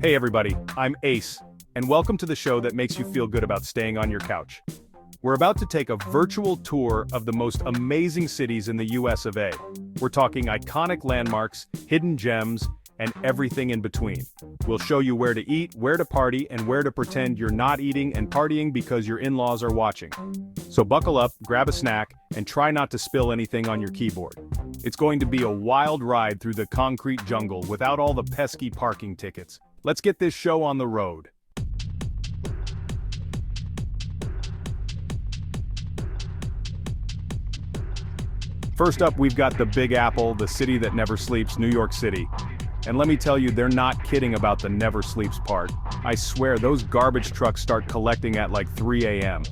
Hey everybody, I'm Ace, and welcome to the show that makes you feel good about staying on your couch. We're about to take a virtual tour of the most amazing cities in the US of A. We're talking iconic landmarks, hidden gems, and everything in between. We'll show you where to eat, where to party, and where to pretend you're not eating and partying because your in-laws are watching. So buckle up, grab a snack, and try not to spill anything on your keyboard. It's going to be a wild ride through the concrete jungle without all the pesky parking tickets. Let's get this show on the road. First up, we've got the Big Apple, the city that never sleeps, New York City. And let me tell you, they're not kidding about the never sleeps part. I swear, those garbage trucks start collecting at like 3 a.m.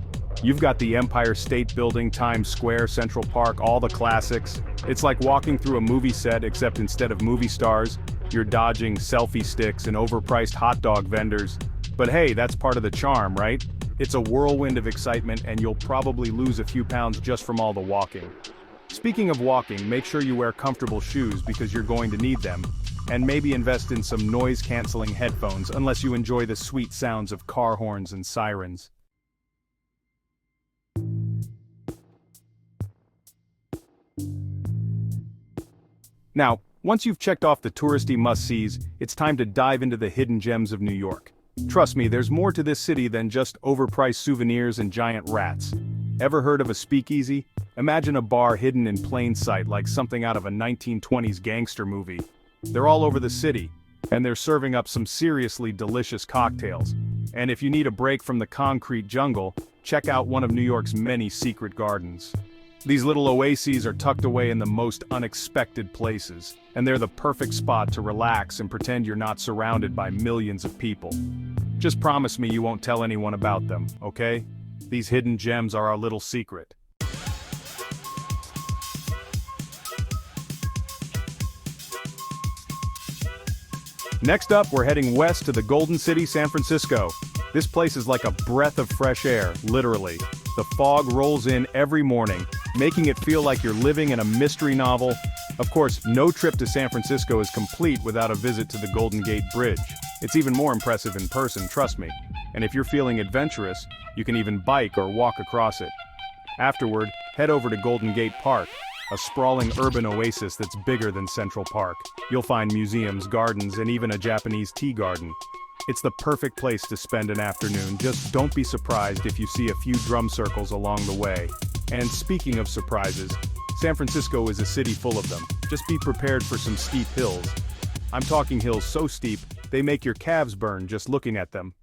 You've got the Empire State Building, Times Square, Central Park, all the classics. It's like walking through a movie set, except instead of movie stars, you're dodging selfie sticks and overpriced hot dog vendors. But hey, that's part of the charm, right? It's a whirlwind of excitement, and you'll probably lose a few pounds just from all the walking. Speaking of walking, make sure you wear comfortable shoes because you're going to need them. And maybe invest in some noise-canceling headphones unless you enjoy the sweet sounds of car horns and sirens. Now, once you've checked off the touristy must-sees, it's time to dive into the hidden gems of New York. Trust me, there's more to this city than just overpriced souvenirs and giant rats. Ever heard of a speakeasy? Imagine a bar hidden in plain sight like something out of a 1920s gangster movie. They're all over the city, and they're serving up some seriously delicious cocktails. And if you need a break from the concrete jungle, check out one of New York's many secret gardens. These little oases are tucked away in the most unexpected places, and they're the perfect spot to relax and pretend you're not surrounded by millions of people. Just promise me you won't tell anyone about them, okay? These hidden gems are our little secret. Next up, we're heading west to the Golden City, San Francisco. This place is like a breath of fresh air, literally. The fog rolls in every morning, making it feel like you're living in a mystery novel. Of course, no trip to San Francisco is complete without a visit to the Golden Gate Bridge. It's even more impressive in person, trust me. And if you're feeling adventurous, you can even bike or walk across it. Afterward, head over to Golden Gate Park, a sprawling urban oasis that's bigger than Central Park. You'll find museums, gardens, and even a Japanese tea garden. It's the perfect place to spend an afternoon. Just don't be surprised if you see a few drum circles along the way. And speaking of surprises, San Francisco is a city full of them. Just be prepared for some steep hills. I'm talking hills so steep, they make your calves burn just looking at them.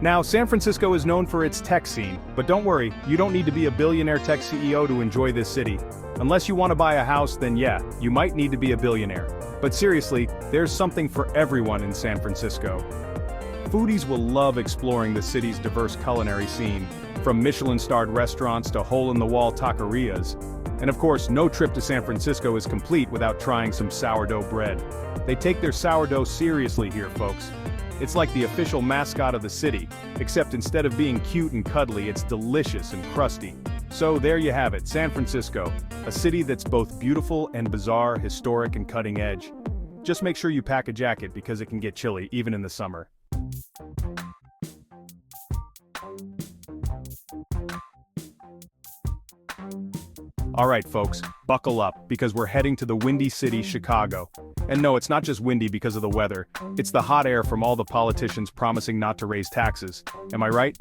Now, San Francisco is known for its tech scene, but don't worry, you don't need to be a billionaire tech CEO to enjoy this city. Unless you want to buy a house, then yeah, you might need to be a billionaire. But seriously, there's something for everyone in San Francisco. Foodies will love exploring the city's diverse culinary scene, from Michelin-starred restaurants to hole-in-the-wall taquerias. And of course, no trip to San Francisco is complete without trying some sourdough bread. They take their sourdough seriously here, folks. It's like the official mascot of the city, except instead of being cute and cuddly, it's delicious and crusty. So there you have it, San Francisco, a city that's both beautiful and bizarre, historic and cutting edge. Just make sure you pack a jacket because it can get chilly, even in the summer. Alright folks, buckle up, because we're heading to the windy city, Chicago. And no, it's not just windy because of the weather, it's the hot air from all the politicians promising not to raise taxes. Am I right?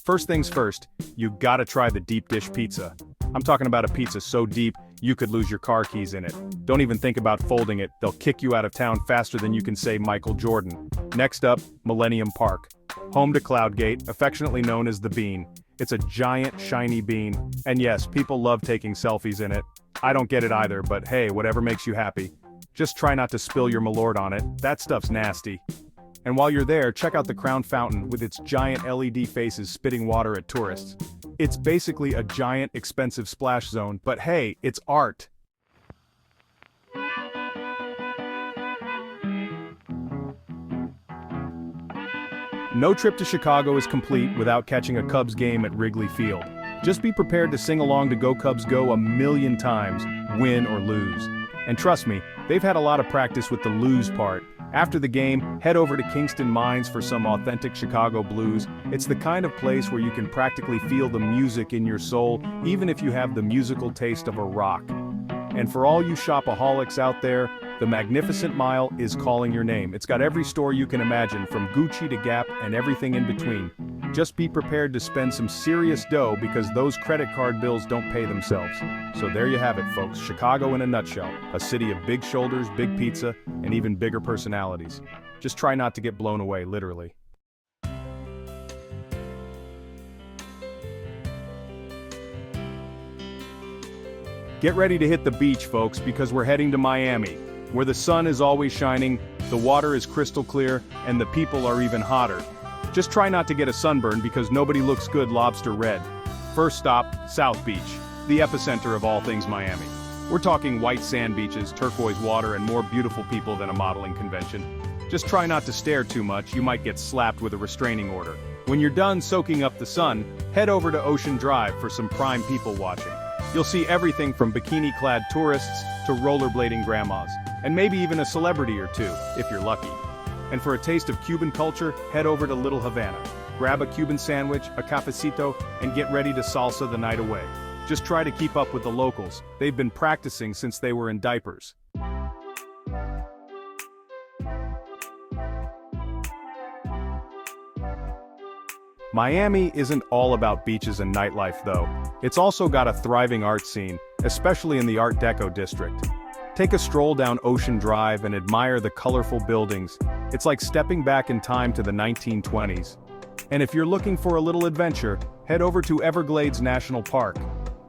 First things first, you gotta try the deep dish pizza. I'm talking about a pizza so deep, you could lose your car keys in it. Don't even think about folding it, they'll kick you out of town faster than you can say Michael Jordan. Next up, Millennium Park. Home to Cloudgate, affectionately known as the Bean. It's a giant, shiny bean, and yes, people love taking selfies in it. I don't get it either, but hey, whatever makes you happy. Just try not to spill your Malort on it, that stuff's nasty. And while you're there, check out the Crown Fountain with its giant LED faces spitting water at tourists. It's basically a giant, expensive splash zone, but hey, it's art. No trip to Chicago is complete without catching a Cubs game at Wrigley Field. Just be prepared to sing along to Go Cubs Go a million times, win or lose. And trust me, they've had a lot of practice with the lose part. After the game, head over to Kingston Mines for some authentic Chicago blues. It's the kind of place where you can practically feel the music in your soul, even if you have the musical taste of a rock. And for all you shopaholics out there, the Magnificent Mile is calling your name. It's got every store you can imagine, from Gucci to Gap and everything in between. Just be prepared to spend some serious dough because those credit card bills don't pay themselves. So there you have it, folks. Chicago in a nutshell. A city of big shoulders, big pizza, and even bigger personalities. Just try not to get blown away, literally. Get ready to hit the beach, folks, because we're heading to Miami, where the sun is always shining, the water is crystal clear, and the people are even hotter. Just try not to get a sunburn because nobody looks good lobster red. First stop, South Beach, the epicenter of all things Miami. We're talking white sand beaches, turquoise water, and more beautiful people than a modeling convention. Just try not to stare too much, you might get slapped with a restraining order. When you're done soaking up the sun, head over to Ocean Drive for some prime people watching. You'll see everything from bikini-clad tourists to rollerblading grandmas, and maybe even a celebrity or two, if you're lucky. And for a taste of Cuban culture, head over to Little Havana. Grab a Cuban sandwich, a cafecito, and get ready to salsa the night away. Just try to keep up with the locals. They've been practicing since they were in diapers. Miami isn't all about beaches and nightlife though. It's also got a thriving art scene, especially in the Art Deco district. Take a stroll down Ocean Drive and admire the colorful buildings. It's like stepping back in time to the 1920s. And if you're looking for a little adventure, head over to Everglades National Park.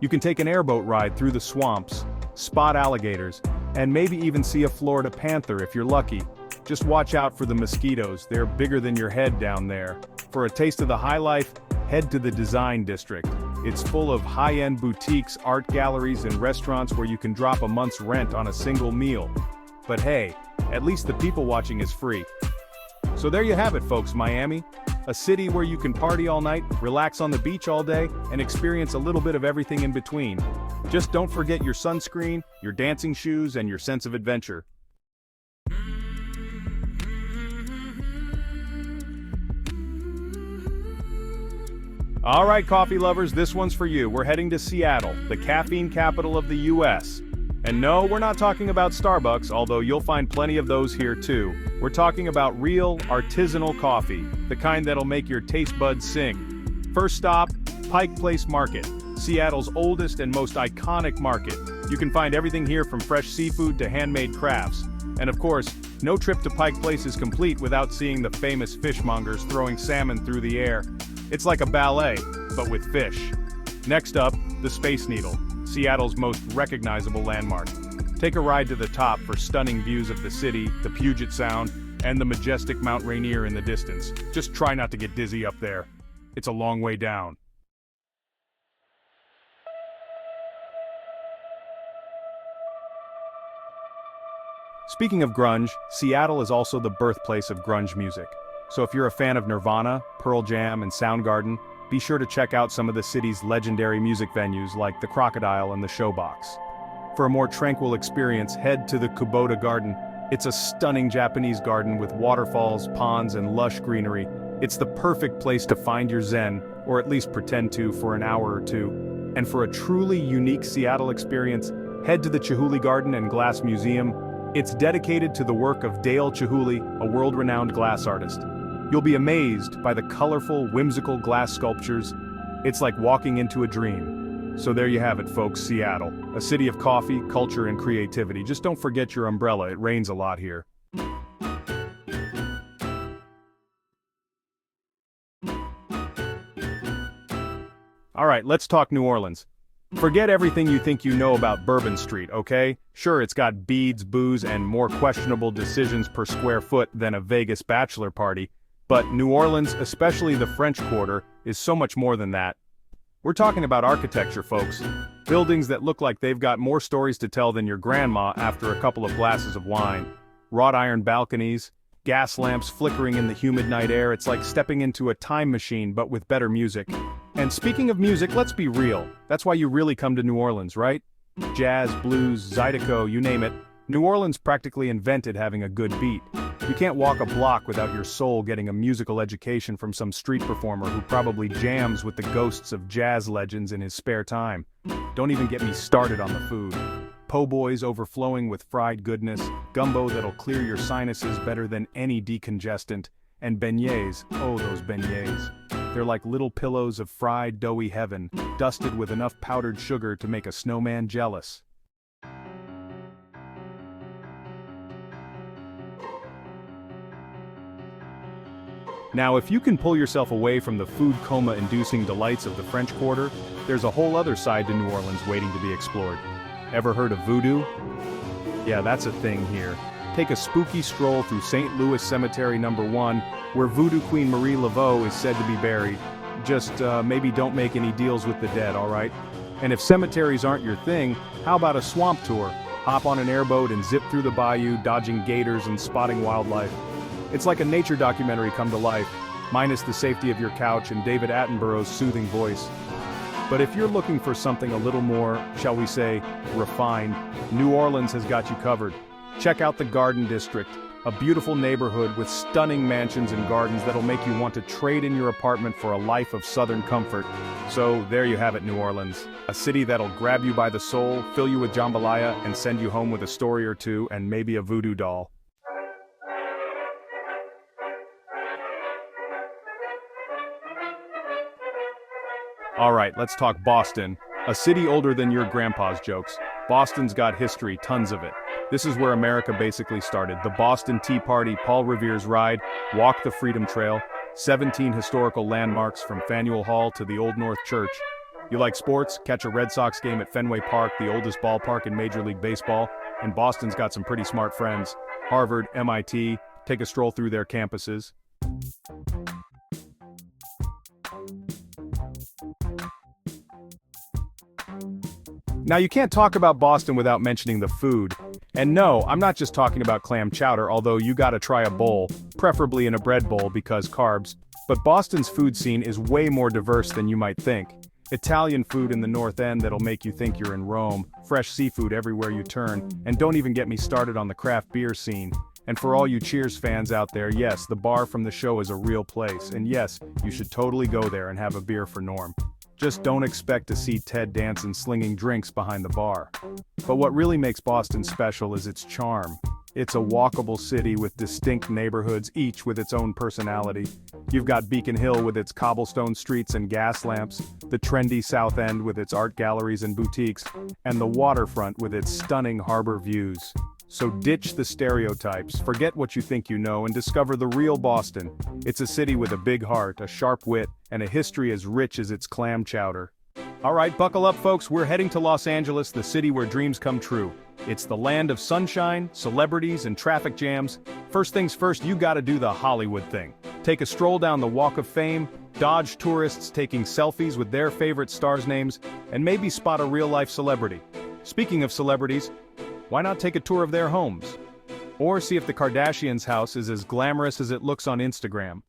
You can take an airboat ride through the swamps, spot alligators, and maybe even see a Florida panther if you're lucky. Just watch out for the mosquitoes, they're bigger than your head down there. For a taste of the high life, head to the Design District. It's full of high-end boutiques, art galleries, and restaurants where you can drop a month's rent on a single meal. But hey, at least the people watching is free. So there you have it, folks, Miami. A city where you can party all night, relax on the beach all day, and experience a little bit of everything in between. Just don't forget your sunscreen, your dancing shoes, and your sense of adventure. Alright, coffee lovers, this one's for you. We're heading to Seattle, the caffeine capital of the US. And no, we're not talking about Starbucks, although you'll find plenty of those here too. We're talking about real, artisanal coffee, the kind that'll make your taste buds sing. First stop, Pike Place Market, Seattle's oldest and most iconic market. You can find everything here from fresh seafood to handmade crafts. And of course, no trip to Pike Place is complete without seeing the famous fishmongers throwing salmon through the air. It's like a ballet, but with fish. Next up, the Space Needle, Seattle's most recognizable landmark. Take a ride to the top for stunning views of the city, the Puget Sound, and the majestic Mount Rainier in the distance. Just try not to get dizzy up there. It's a long way down. Speaking of grunge, Seattle is also the birthplace of grunge music. So if you're a fan of Nirvana, Pearl Jam, and Soundgarden, be sure to check out some of the city's legendary music venues like the Crocodile and the Showbox. For a more tranquil experience, head to the Kubota Garden. It's a stunning Japanese garden with waterfalls, ponds, and lush greenery. It's the perfect place to find your zen, or at least pretend to for an hour or two. And for a truly unique Seattle experience, head to the Chihuly Garden and Glass Museum. It's dedicated to the work of Dale Chihuly, a world-renowned glass artist. You'll be amazed by the colorful, whimsical glass sculptures. It's like walking into a dream. So there you have it, folks, Seattle. A city of coffee, culture, and creativity. Just don't forget your umbrella, it rains a lot here. Alright, let's talk New Orleans. Forget everything you think you know about Bourbon Street, okay? Sure, it's got beads, booze, and more questionable decisions per square foot than a Vegas bachelor party. But New Orleans, especially the French Quarter, is so much more than that. We're talking about architecture, folks. Buildings that look like they've got more stories to tell than your grandma after a couple of glasses of wine. Wrought iron balconies, gas lamps flickering in the humid night air. It's like stepping into a time machine but with better music. And speaking of music, let's be real. That's why you really come to New Orleans, right? Jazz, blues, zydeco, you name it. New Orleans practically invented having a good beat. You can't walk a block without your soul getting a musical education from some street performer who probably jams with the ghosts of jazz legends in his spare time. Don't even get me started on the food. Po' boys overflowing with fried goodness, gumbo that'll clear your sinuses better than any decongestant, and beignets, oh those beignets. They're like little pillows of fried doughy heaven, dusted with enough powdered sugar to make a snowman jealous. Now if you can pull yourself away from the food coma-inducing delights of the French Quarter, there's a whole other side to New Orleans waiting to be explored. Ever heard of voodoo? Yeah, that's a thing here. Take a spooky stroll through St. Louis Cemetery No. 1, where Voodoo Queen Marie Laveau is said to be buried. Just maybe don't make any deals with the dead, alright? And if cemeteries aren't your thing, how about a swamp tour? Hop on an airboat and zip through the bayou, dodging gators and spotting wildlife. It's like a nature documentary come to life, minus the safety of your couch and David Attenborough's soothing voice. But if you're looking for something a little more, shall we say, refined, New Orleans has got you covered. Check out the Garden District, a beautiful neighborhood with stunning mansions and gardens that'll make you want to trade in your apartment for a life of southern comfort. So there you have it, New Orleans, a city that'll grab you by the soul, fill you with jambalaya, and send you home with a story or two and maybe a voodoo doll. Alright, let's talk Boston, a city older than your grandpa's jokes. Boston's got history, tons of it. This is where America basically started. The Boston Tea Party, Paul Revere's Ride, Walk the Freedom Trail, 17 historical landmarks from Faneuil Hall to the Old North Church. You like sports? Catch a Red Sox game at Fenway Park, the oldest ballpark in Major League Baseball. And Boston's got some pretty smart friends. Harvard, MIT, take a stroll through their campuses. Now you can't talk about Boston without mentioning the food. And no, I'm not just talking about clam chowder, although you gotta try a bowl, preferably in a bread bowl because carbs. But Boston's food scene is way more diverse than you might think. Italian food in the North End that'll make you think you're in Rome, fresh seafood everywhere you turn, and don't even get me started on the craft beer scene. And for all you Cheers fans out there, yes, the bar from the show is a real place, and yes, you should totally go there and have a beer for Norm. Just don't expect to see Ted Danson slinging drinks behind the bar. But what really makes Boston special is its charm. It's a walkable city with distinct neighborhoods, each with its own personality. You've got Beacon Hill with its cobblestone streets and gas lamps, the trendy South End with its art galleries and boutiques, and the waterfront with its stunning harbor views. So ditch the stereotypes, forget what you think you know, and discover the real Boston. It's a city with a big heart, a sharp wit, and a history as rich as its clam chowder. Alright, buckle up folks, we're heading to Los Angeles, the city where dreams come true. It's the land of sunshine, celebrities, and traffic jams. First things first, you gotta do the Hollywood thing. Take a stroll down the Walk of Fame, dodge tourists taking selfies with their favorite stars' names, and maybe spot a real-life celebrity. Speaking of celebrities, why not take a tour of their homes? Or see if the Kardashians' house is as glamorous as it looks on Instagram.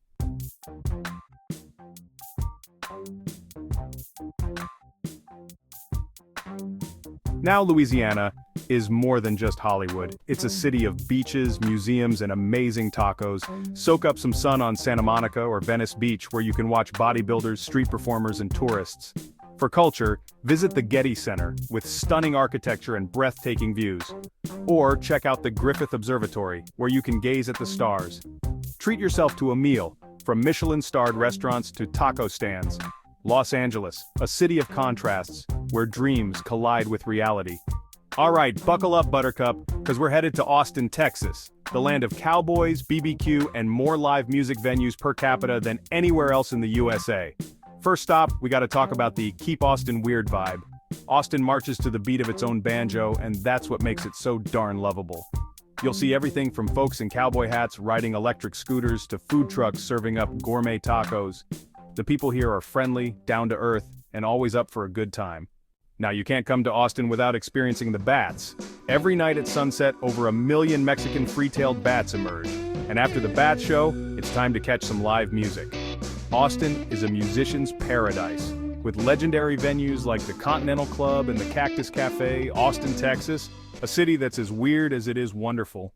Now Louisiana is more than just Hollywood. It's a city of beaches, museums, and amazing tacos. Soak up some sun on Santa Monica or Venice Beach where you can watch bodybuilders, street performers, and tourists. For culture, visit the Getty Center with stunning architecture and breathtaking views. Or check out the Griffith Observatory, where you can gaze at the stars. Treat yourself to a meal, from Michelin-starred restaurants to taco stands. Los Angeles, a city of contrasts, where dreams collide with reality. Alright, buckle up Buttercup, because we're headed to Austin, Texas, the land of cowboys, BBQ, and more live music venues per capita than anywhere else in the USA. First stop, we gotta talk about the Keep Austin Weird vibe. Austin marches to the beat of its own banjo, and that's what makes it so darn lovable. You'll see everything from folks in cowboy hats riding electric scooters to food trucks serving up gourmet tacos. The people here are friendly, down to earth, and always up for a good time. Now you can't come to Austin without experiencing the bats. Every night at sunset, over 1 million Mexican free-tailed bats emerge. And after the bat show, it's time to catch some live music. Austin is a musician's paradise, with legendary venues like the Continental Club and the Cactus Cafe, Austin, Texas, a city that's as weird as it is wonderful.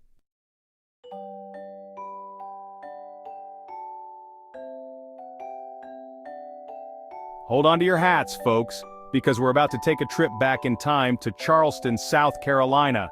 Hold on to your hats, folks, because we're about to take a trip back in time to Charleston, South Carolina.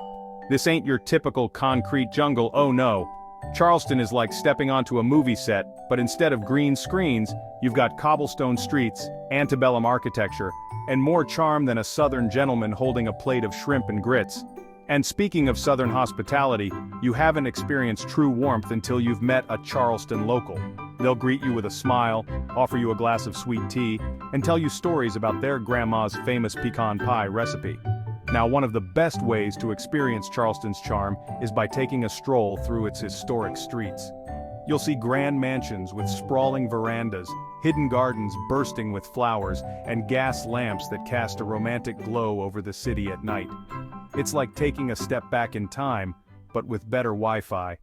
This ain't your typical concrete jungle, oh no. Charleston is like stepping onto a movie set, but instead of green screens, you've got cobblestone streets, antebellum architecture, and more charm than a southern gentleman holding a plate of shrimp and grits. And speaking of southern hospitality, you haven't experienced true warmth until you've met a Charleston local. They'll greet you with a smile, offer you a glass of sweet tea, and tell you stories about their grandma's famous pecan pie recipe. Now, one of the best ways to experience Charleston's charm is by taking a stroll through its historic streets. You'll see grand mansions with sprawling verandas, hidden gardens bursting with flowers, and gas lamps that cast a romantic glow over the city at night. It's like taking a step back in time, but with better Wi-Fi.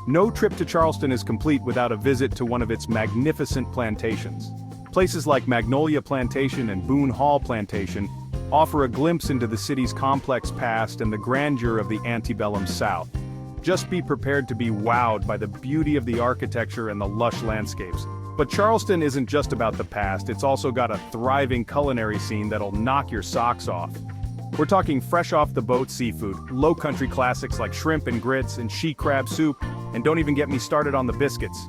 No trip to Charleston is complete without a visit to one of its magnificent plantations. Places like Magnolia Plantation and Boone Hall Plantation offer a glimpse into the city's complex past and the grandeur of the antebellum South. Just be prepared to be wowed by the beauty of the architecture and the lush landscapes. But Charleston isn't just about the past, it's also got a thriving culinary scene that'll knock your socks off. We're talking fresh off the boat seafood, low-country classics like shrimp and grits and she crab soup, and don't even get me started on the biscuits.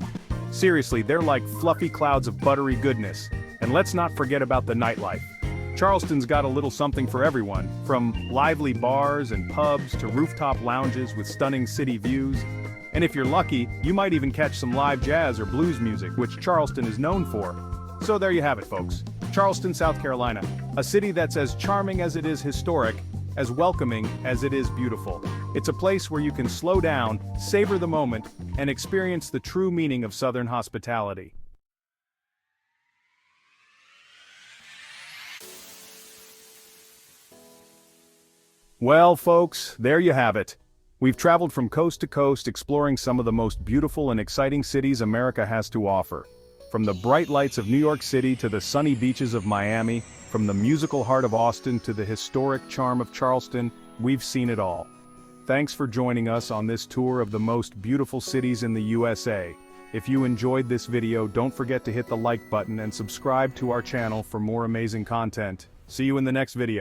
Seriously, they're like fluffy clouds of buttery goodness. And let's not forget about the nightlife. Charleston's got a little something for everyone, from lively bars and pubs to rooftop lounges with stunning city views. And if you're lucky, you might even catch some live jazz or blues music, which Charleston is known for. So there you have it, folks. Charleston, South Carolina, a city that's as charming as it is historic, as welcoming as it is beautiful. It's a place where you can slow down, savor the moment, and experience the true meaning of Southern hospitality. Well, folks, there you have it. We've traveled from coast to coast exploring some of the most beautiful and exciting cities America has to offer. From the bright lights of New York City to the sunny beaches of Miami, from the musical heart of Austin to the historic charm of Charleston, we've seen it all. Thanks for joining us on this tour of the most beautiful cities in the USA. If you enjoyed this video, don't forget to hit the like button and subscribe to our channel for more amazing content. See you in the next video.